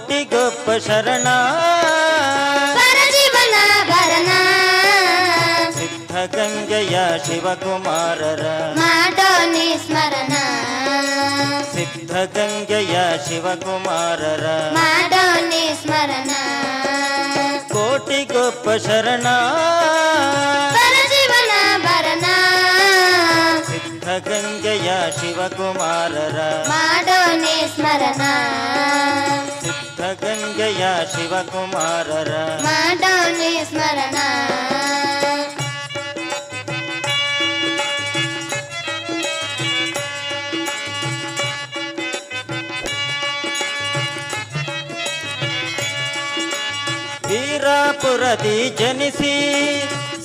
ಕೋಟಿಗೊಬ್ಬ ಶರಣ ಪರಶಿವನ ಭರಣ ಸಿದ್ಧಗಂಗೆಯ ಶಿವಕುಮಾರರ ಮಾಡೋನಿ ಸ್ಮರಣ ಸಿದ್ಧಗಂಗೆಯ ಶಿವಕುಮಾರರ ಮಾಡೋನಿ ಸ್ಮರಣ ಕೋಟಿಗೊಬ್ಬ ಶರಣ ಪರಶಿವನ ಭರಣ ಸಿದ್ಧಗಂಗೆಯ ಶಿವಕುಮಾರರ ಮಾಡೋನಿ ಸ್ಮರಣ ಸಿದ್ಧಗಂಗೆಯ ಶಿವಕುಮಾರರ ಮಾಡೋನಿ ಸ್ಮರಣ ವೀರಾಪುರದಿ ಜನಿಸಿ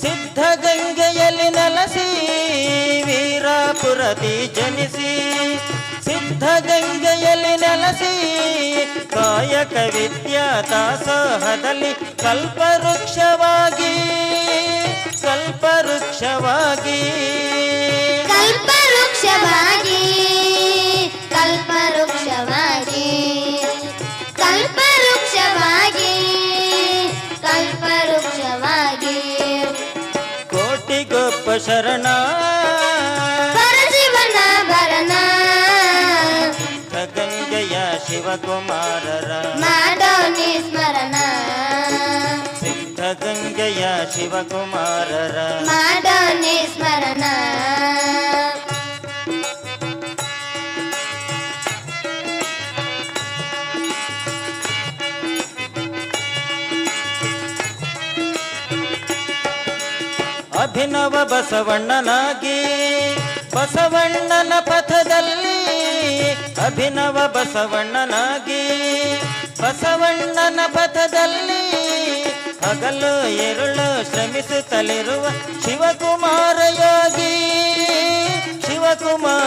ಸಿದ್ಧಗಂಗೆಯಲ್ಲಿ ನೆಲೆಸಿ ವೀರಾಪುರದಿ ಜನಿಸಿ ಸಿದ್ಧಗಂಗೆಯಲ್ಲಿ ನೆಲೆಸಿ ಕಾಯಕ ವಿದ್ಯಾ ದಾಸೋಹದಲ್ಲಿ ಕಲ್ಪವೃಕ್ಷವಾಗಿ ಕಲ್ಪವೃಕ್ಷವಾಗಿ ಕಲ್ಪವೃಕ್ಷವಾಗಿ ಕಲ್ಪವೃಕ್ಷವಾಗಿ ಕಲ್ಪವೃಕ್ಷವಾಗಿ ಕಲ್ಪವೃಕ್ಷವಾಗಿ ಕೋಟಿಗೊಬ್ಬ ಶರಣ ಪರಶಿವನ ಭರಣ ಸಿದ್ಧಗಂಗೆಯ ಶಿವಕುಮಾರರ ಮಾಡೋನಿ ಸ್ಮರಣ ಸಿದ್ಧಗಂಗೆಯ ಶಿವಕುಮಾರರ ಮಾಡೋನಿ ಸ್ಮರಣ ಅಭಿನವ ಬಸವಣ್ಣನಾಗಿ ಬಸವಣ್ಣನ ಪಥದಲ್ಲಿ ಅಭಿನವ ಬಸವಣ್ಣನಾಗಿ ಬಸವಣ್ಣನ ಪಥದಲ್ಲಿ ಹಗಲು ഇരുಳು ಶ್ರಮಿಸುತ್ತಲಿರುವ ಶಿವಕುಮಾರ ಯೋಗಿ ಶಿವಕುಮಾರ